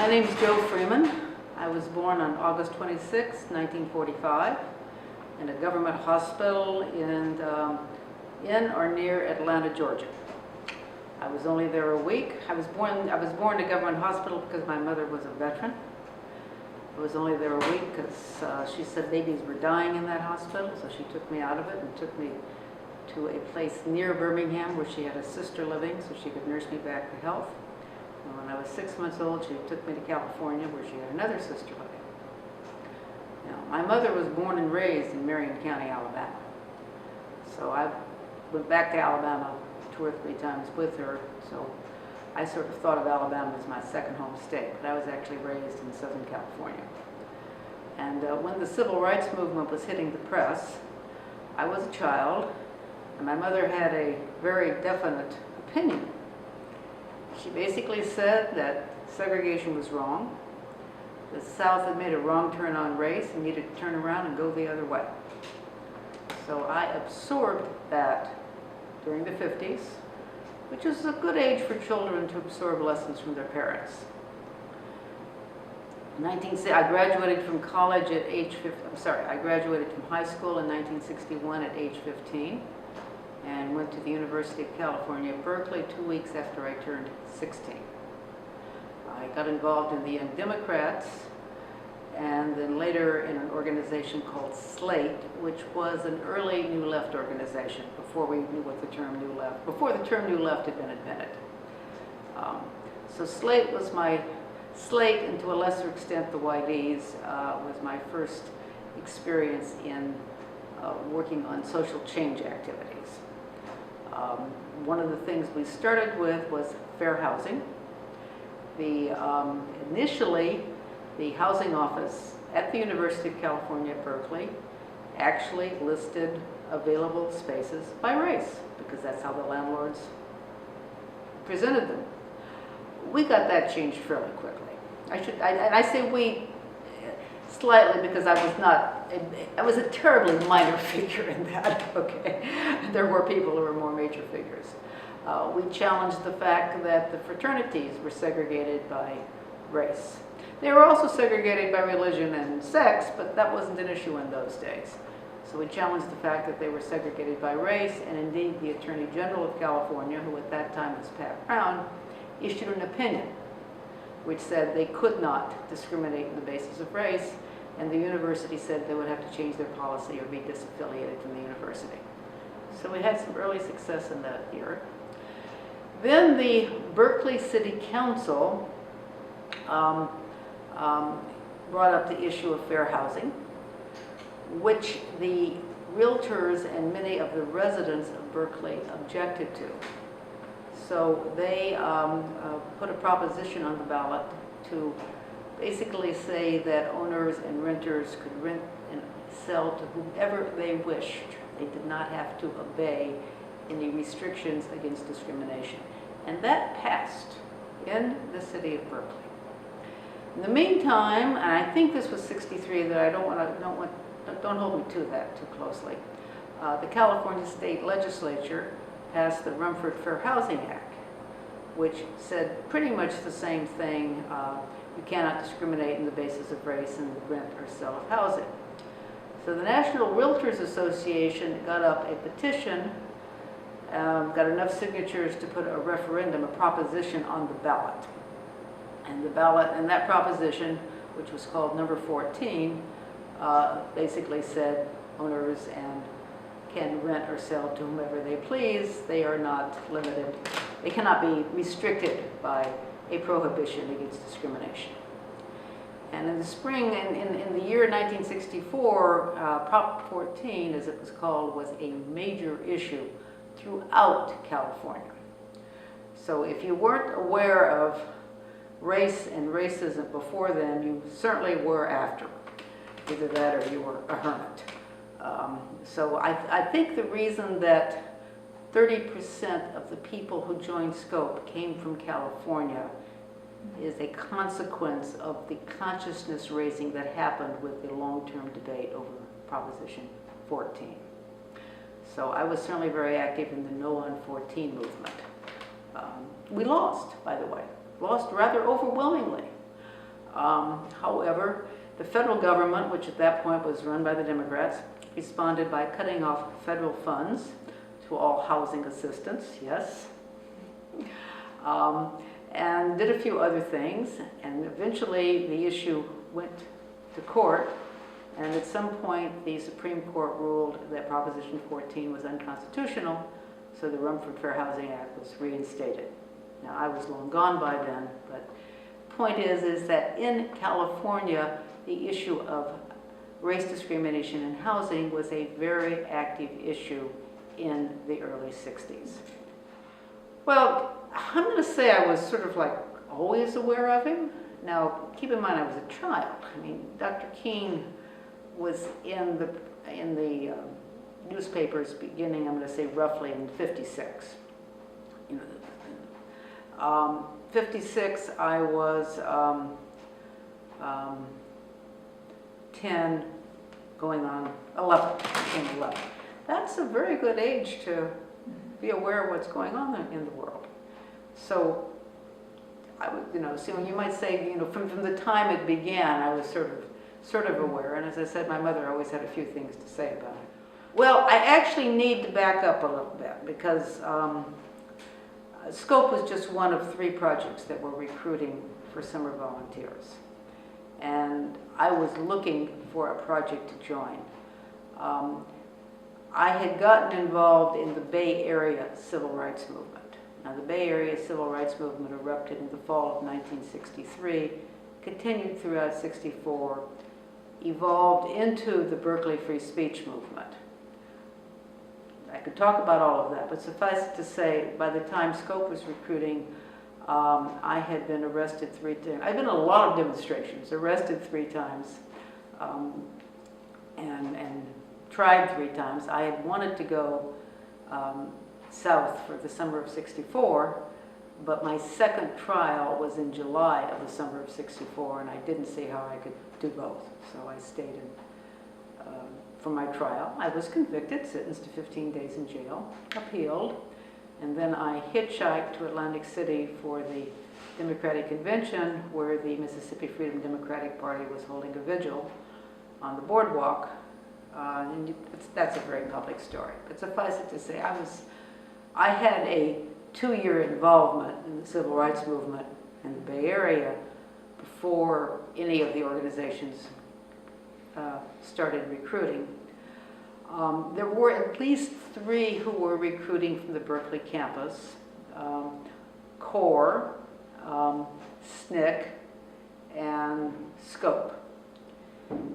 My name is Joe Freeman. I was born on August 26, 1945, in a government hospital in or near Atlanta, Georgia. I was only there a week. I was born in a government hospital because my mother was a veteran. I was only there a week because she said babies were dying in that hospital, so she took me out of it and took me to a place near Birmingham where she had a sister living so she could nurse me back to health. And when I was 6 months old, she took me to California where she had another sister living. Now, my mother was born and raised in Marion County, Alabama. So I went back to Alabama 2 or 3 times with her, so I sort of thought of Alabama as my second home state, but I was actually raised in Southern California. And when the civil rights movement was hitting the press, I was a child, and my mother had a very definite opinion. She basically said that segregation was wrong, the South had made a wrong turn on race and needed to turn around and go the other way. So I absorbed that during the 50s, which is a good age for children to absorb lessons from their parents. I graduated from college at age 15, I graduated from high school in 1961 at age 15 and went to the University of California at Berkeley 2 weeks after I turned 16. I got involved in the Young Democrats and then later in an organization called SLATE, which was an early New Left organization before we knew what the term New Left, before the term New Left had been invented. So SLATE was SLATE, and to a lesser extent the YDs, was my first experience in working on social change activities. One of the things we started with was fair housing. Initially, the housing office at the University of California at Berkeley actually listed available spaces by race, because that's how the landlords presented them. We got that changed fairly quickly. And I say we slightly because I was a terribly minor figure in that, okay? There were people who were more major figures. We challenged the fact that the fraternities were segregated by race. They were also segregated by religion and sex, but that wasn't an issue in those days. So we challenged the fact that they were segregated by race, and indeed the Attorney General of California, who at that time was Pat Brown, issued an opinion which said they could not discriminate on the basis of race, and the university said they would have to change their policy or be disaffiliated from the university. So we had some early success in that year. Then the Berkeley City Council brought up the issue of fair housing, which the realtors and many of the residents of Berkeley objected to. So they put a proposition on the ballot to basically say that owners and renters could rent and sell to whomever they wished. They did not have to obey any restrictions against discrimination. And that passed in the city of Berkeley. In the meantime, and I think this was 63, that don't hold me to that too closely, the California State Legislature passed the Rumford Fair Housing Act, which said pretty much the same thing. You cannot discriminate on the basis of race in the rent or sale of housing. So the National Realtors Association got up a petition, got enough signatures to put a referendum, a proposition on the ballot. And that proposition, which was called number 14, basically said owners can rent or sell to whomever they please. They are not limited. They cannot be restricted by a prohibition against discrimination. And in the spring, in the year 1964, Prop 14, as it was called, was a major issue throughout California. So if you weren't aware of race and racism before then, you certainly were after. Either that or you were a hermit. So I think the reason that 30% of the people who joined SCOPE came from California is a consequence of the consciousness raising that happened with the long-term debate over Proposition 14. So I was certainly very active in the No on 14 movement. We lost, by the way, lost rather overwhelmingly. However, the federal government, which at that point was run by the Democrats, responded by cutting off federal funds to all housing assistance, yes, and did a few other things, and eventually the issue went to court, and at some point the Supreme Court ruled that Proposition 14 was unconstitutional, so the Rumford Fair Housing Act was reinstated. Now, I was long gone by then, but the point is that in California, the issue of race discrimination in housing was a very active issue in the early 60s. Well, I'm going to say I was sort of like always aware of him. Now, keep in mind I was a child. I mean, Dr. King was in the newspapers beginning, I'm going to say roughly in '56. 56, I was 10, going on 11, became 11. That's a very good age to be aware of what's going on in the world. So I would, so you might say, from the time it began, I was sort of aware. And as I said, my mother always had a few things to say about it. Well, I actually need to back up a little bit because Scope was just one of 3 projects that were recruiting for summer volunteers. And I was looking for a project to join. I had gotten involved in the Bay Area Civil Rights Movement. Now, the Bay Area Civil Rights Movement erupted in the fall of 1963, continued throughout '64, evolved into the Berkeley free speech movement. I could talk about all of that, but suffice it to say, by the time Scope was recruiting, I had been arrested 3 times. I've been in a lot of demonstrations, arrested 3 times, and tried 3 times. I had wanted to go south for the summer of '64, but my second trial was in July of the summer of '64, and I didn't see how I could do both, so I stayed in for my trial. I was convicted, sentenced to 15 days in jail, appealed, and then I hitchhiked to Atlantic City for the Democratic Convention, where the Mississippi Freedom Democratic Party was holding a vigil on the boardwalk. And that's a very public story. But suffice it to say, I had a 2-year involvement in the civil rights movement in the Bay Area before any of the organizations started recruiting. There were at least 3 who were recruiting from the Berkeley campus: CORE, SNCC, and SCOPE.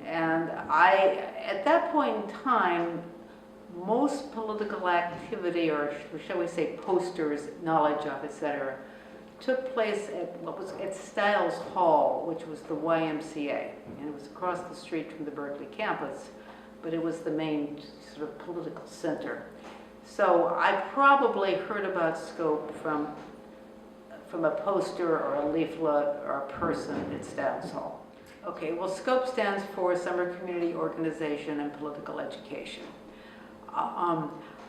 And at that point in time, most political activity, or shall we say posters, knowledge of, etc., took place at what was at Stiles Hall, which was the YMCA, and it was across the street from the Berkeley campus, but it was the main sort of political center. So I probably heard about Scope from a poster or a leaflet or a person at Stiles Hall. Okay, well, SCOPE stands for Summer Community Organization and Political Education.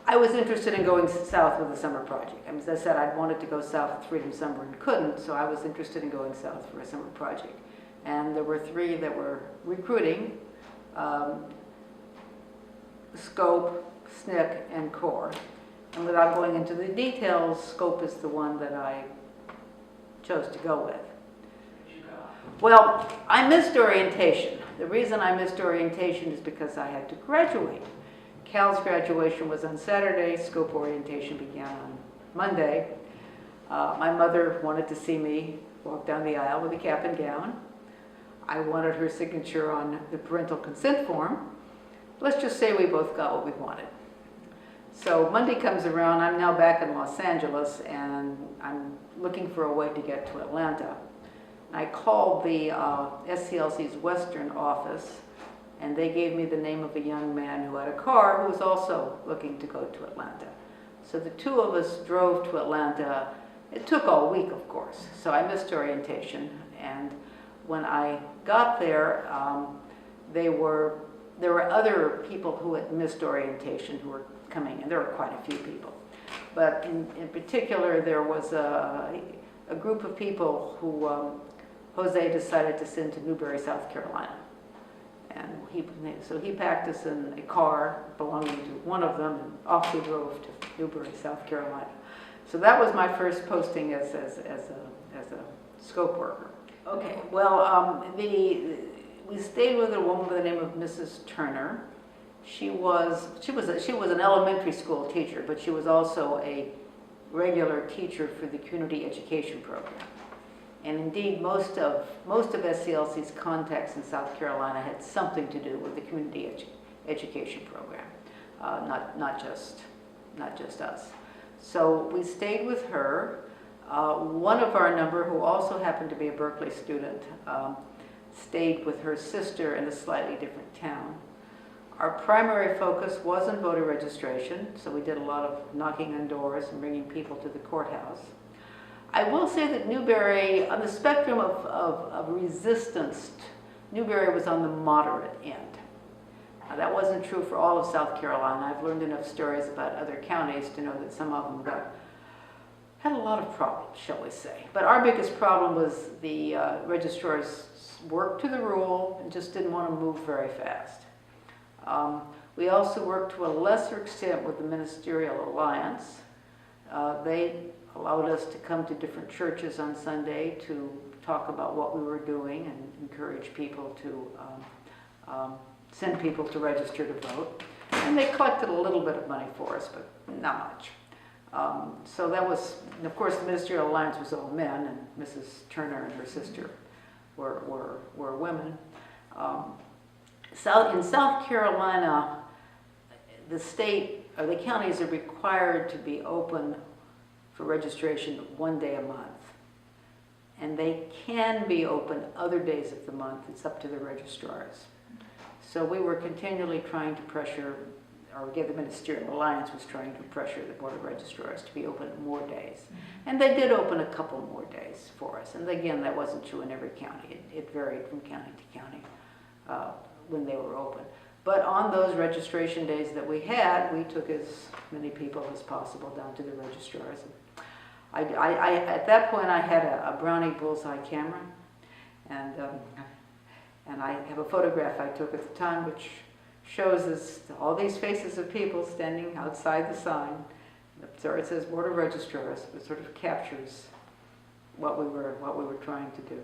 I was interested in going south with the summer project. As I said, I'd wanted to go south with Freedom Summer and couldn't, so I was interested in going south for a summer project. And there were 3 that were recruiting: SCOPE, SNCC, and CORE. And without going into the details, SCOPE is the one that I chose to go with. Well, I missed orientation. The reason I missed orientation is because I had to graduate. Cal's graduation was on Saturday. Scope orientation began on Monday. My mother wanted to see me walk down the aisle with a cap and gown. I wanted her signature on the parental consent form. Let's just say we both got what we wanted. So Monday comes around. I'm now back in Los Angeles, and I'm looking for a way to get to Atlanta. I called the SCLC's Western office, and they gave me the name of a young man who had a car who was also looking to go to Atlanta. So the 2 of us drove to Atlanta. It took all week, of course, so I missed orientation. And when I got there, there were other people who had missed orientation who were coming, and there were quite a few people. But in particular, there was a group of people who Jose decided to send to Newberry, South Carolina. And so he packed us in a car belonging to one of them, and off we drove to Newberry, South Carolina. So that was my first posting as a scope worker. Okay, well, we stayed with a woman by the name of Mrs. Turner. She was an elementary school teacher, but she was also a regular teacher for the community education program. And indeed, most of SCLC's contacts in South Carolina had something to do with the community education program, not just us. So we stayed with her. One of our number, who also happened to be a Berkeley student, stayed with her sister in a slightly different town. Our primary focus was on voter registration, so we did a lot of knocking on doors and bringing people to the courthouse. I will say that Newberry, on the spectrum of resistance, Newberry was on the moderate end. That wasn't true for all of South Carolina. I've learned enough stories about other counties to know that some of them had a lot of problems, shall we say. But our biggest problem was the registrars worked to the rule and just didn't want to move very fast. We also worked to a lesser extent with the Ministerial Alliance. They allowed us to come to different churches on Sunday to talk about what we were doing and encourage people to send people to register to vote. And they collected a little bit of money for us, but not much. So that was, and of course, the Ministerial Alliance was all men, and Mrs. Turner and her sister were women. In South Carolina, the state or the counties are required to be open for registration one day a month. And they can be open other days of the month. It's up to the registrars. So we were continually trying to pressure, or the Ministerial Alliance was trying to pressure the Board of Registrars to be open more days. And they did open a couple more days for us. And again, that wasn't true in every county. It varied from county to county when they were open. But on those registration days that we had, we took as many people as possible down to the registrars. At that point, I had a Brownie bullseye camera, and I have a photograph I took at the time, which shows us all these faces of people standing outside the sign. So it says Board of Registrars. It sort of captures what we were trying to do.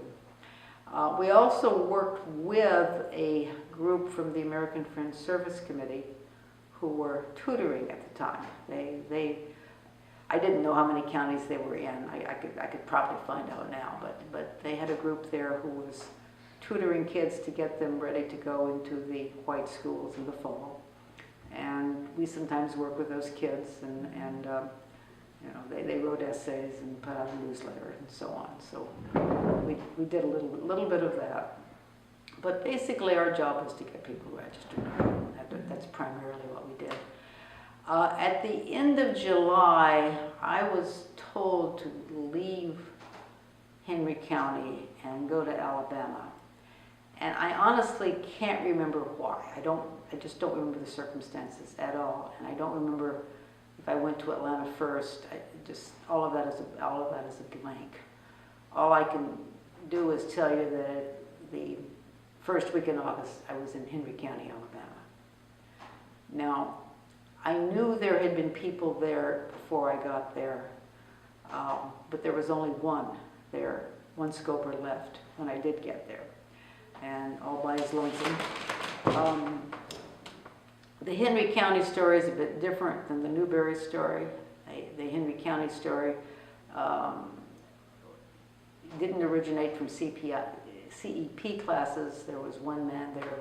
We also worked with a group from the American Friends Service Committee who were tutoring at the time. I didn't know how many counties they were in. I could probably find out now, but they had a group there who was tutoring kids to get them ready to go into the white schools in the fall. And we sometimes work with those kids, and you know, they wrote essays and put out a newsletter and so on. So we did a little bit of that. But basically our job was to get people registered. That's primarily what we did. At the end of July, I was told to leave Henry County and go to Alabama. And I honestly can't remember why. I just don't remember the circumstances at all. And I don't remember if I went to Atlanta first. All of that is a blank. All I can do is tell you that the first week in August, I was in Henry County, Alabama. Now, I knew there had been people there before I got there, but there was only one there, one scoper left when I did get there, and all by his lonesome. The Henry County story is a bit different than the Newberry story. The Henry County story didn't originate from CEP classes. There was one man there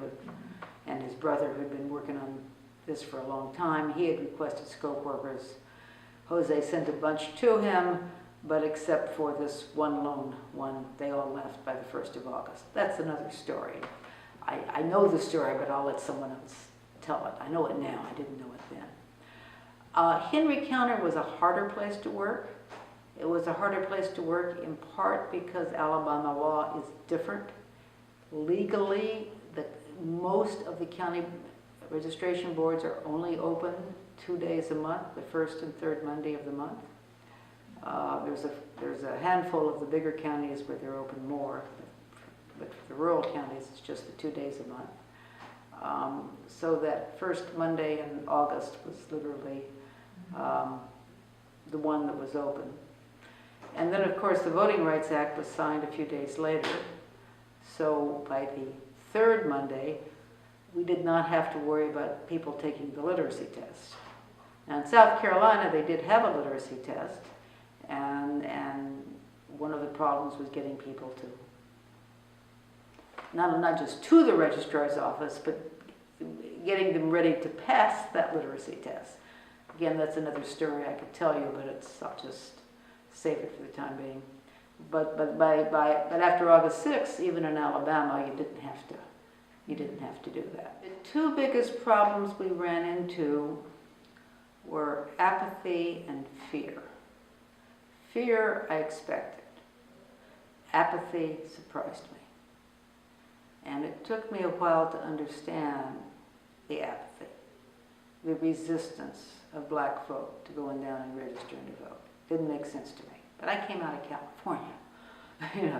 and his brother who had been working on this for a long time. He had requested scope workers. Jose sent a bunch to him, but except for this one lone one, they all left by the 1st of August. That's another story. I know the story, but I'll let someone else tell it. I know it now. I didn't know it then. Henry County was a harder place to work. It was a harder place to work in part because Alabama law is different. Legally, most of the county registration boards are only open 2 days a month, the 1st and 3rd Monday of the month. There's a handful of the bigger counties where they're open more. rural counties, it's just the 2 days a month. So that first Monday in August was literally the one that was open. And then, of course, the Voting Rights Act was signed a few days later. So by the third Monday, we did not have to worry about people taking the literacy test. Now, in South Carolina, they did have a literacy test, and one of the problems was getting people to, not just to the registrar's office, but getting them ready to pass that literacy test. Again, that's another story I could tell you, but I'll just save it for the time being. But after August 6th, even in Alabama, you didn't have to do that. The two biggest problems we ran into were apathy and fear. Fear I expected. Apathy surprised me. And it took me a while to understand the apathy, the resistance of black folk to going down and registering to vote. Didn't make sense to me. But I came out of California,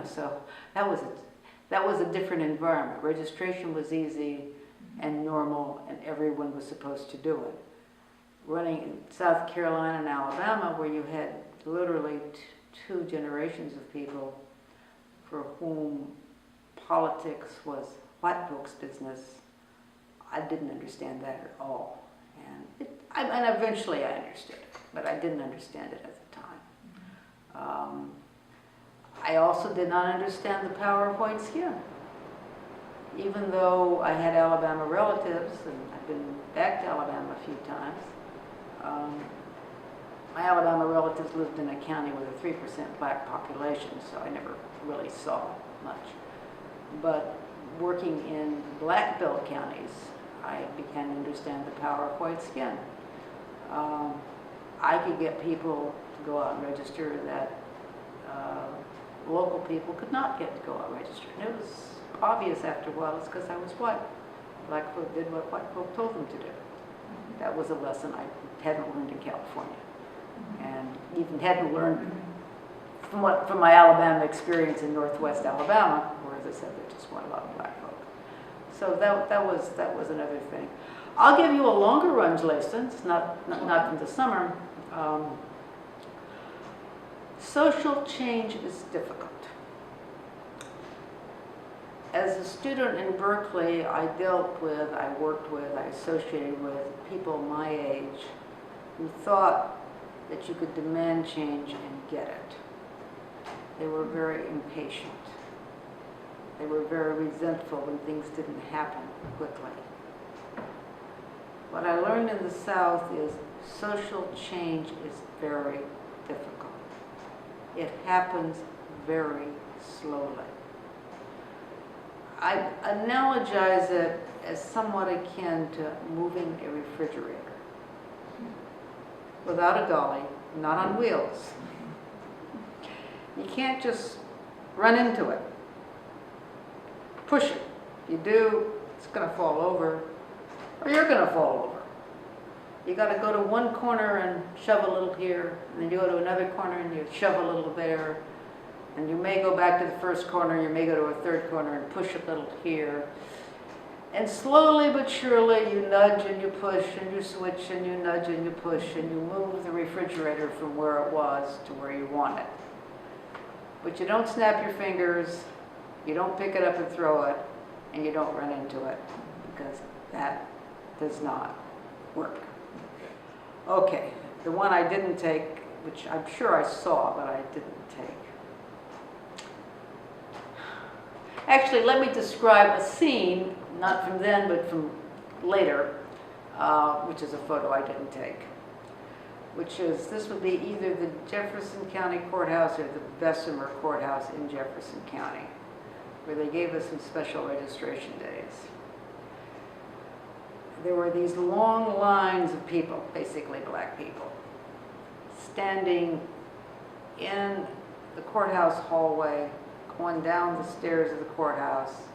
so that was a different environment. Registration was easy and normal, and everyone was supposed to do it. Running in South Carolina and Alabama, where you had literally two generations of people for whom politics was white folks' business, I didn't understand that at all. And eventually I understood it, but I didn't understand it at the time. I also did not understand the power of white skin. Even though I had Alabama relatives, and I've been back to Alabama a few times, my Alabama relatives lived in a county with a 3% black population, so I never really saw much. But working in black belt counties, I began to understand the power of white skin. I could get people to go out and register that local people could not get to go out and register. And it was obvious after a while it's because I was white. Black folk did what white folk told them to do. That was a lesson I hadn't learned in California. And even hadn't learned from my Alabama experience in Northwest Alabama, where, as I said, there just weren't a lot of black folk. So that was another thing. I'll give you a longer run lesson. It's not from the summer. Social change is difficult. As a student in Berkeley, I worked with, I associated with people my age who thought that you could demand change and get it. They were very impatient. They were very resentful when things didn't happen quickly. What I learned in the South is social change is very difficult. It happens very slowly. I analogize it as somewhat akin to moving a refrigerator. Without a dolly, not on wheels. You can't just run into it. Push it. If you do, it's going to fall over, or you're going to fall over. You got to go to one corner and shove a little here, and then you go to another corner and you shove a little there, and you may go back to the first corner, you may go to a third corner and push a little here. And slowly but surely you nudge and you push and you switch and you nudge and you push and you move the refrigerator from where it was to where you want it. But you don't snap your fingers, you don't pick it up and throw it, and you don't run into it, because that does not work. Okay, the one I didn't take, which I'm sure I saw, but I didn't take. Actually, let me describe a scene, not from then, but from later, which is a photo I didn't take. This would be either the Jefferson County Courthouse or the Bessemer Courthouse in Jefferson County, where they gave us some special registration days. There were these long lines of people, basically black people, standing in the courthouse hallway, going down the stairs of the courthouse,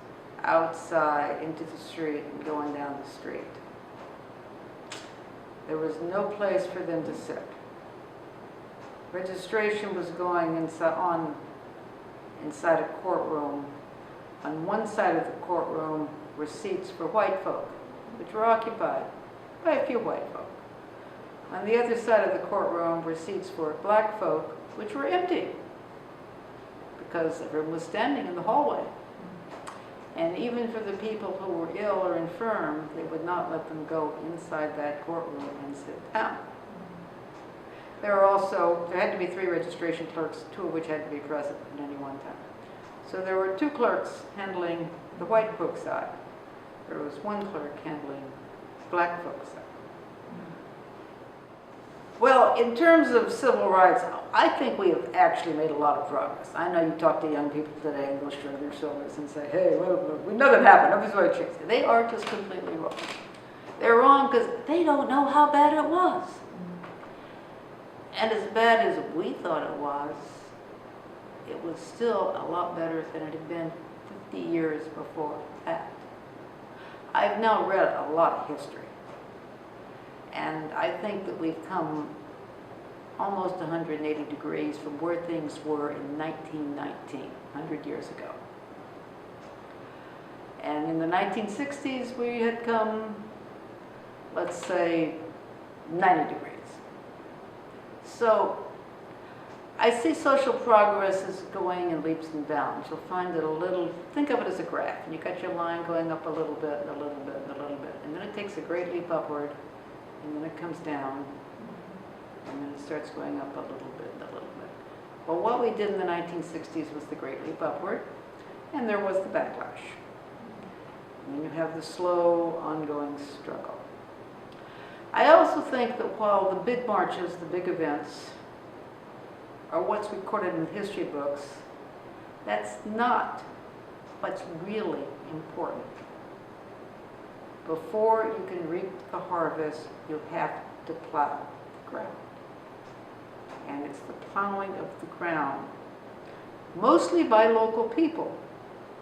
outside into the street, and going down the street. There was no place for them to sit. Registration was going inside a courtroom on one side of the courtroom were seats for white folk, which were occupied by a few white folk. On the other side of the courtroom were seats for black folk, which were empty, because everyone was standing in the hallway. And even for the people who were ill or infirm, they would not let them go inside that courtroom and sit down. There had to be 3 registration clerks, 2 of which had to be present at any one time. So there were 2 clerks handling the white folk side. There was 1 clerk handling black folk side. Well, in terms of civil rights, I think we have actually made a lot of progress. I know you talk to young people today and go shrug their shoulders and say, hey, we know that happened, nobody's going to change it. They are just completely wrong. They're wrong because they don't know how bad it was. And as bad as we thought it was still a lot better than it had been 50 years before that. I've now read a lot of history. And I think that we've come almost 180 degrees from where things were in 1919, 100 years ago. And in the 1960s, we had come, let's say, 90 degrees. So I see social progress as going in leaps and bounds. You'll find it think of it as a graph. And you got your line going up a little bit, and a little bit, and a little bit. And then it takes a great leap upward, and then it comes down, and then it starts going up a little bit, and a little bit. Well, what we did in the 1960s was the great leap upward, and there was the backlash. And then you have the slow, ongoing struggle. I also think that while the big marches, the big events, are what's recorded in history books, that's not what's really important. Before you can reap the harvest, you have to plow the ground. And it's the plowing of the ground, mostly by local people,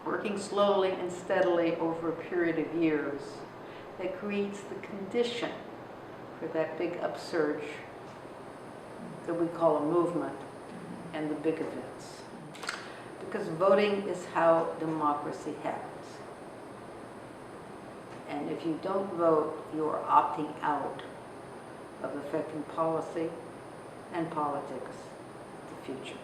working slowly and steadily over a period of years, that creates the condition for that big upsurge that we call a movement and the big events. Because voting is how democracy happens. And if you don't vote, you are opting out of affecting policy and politics, the future.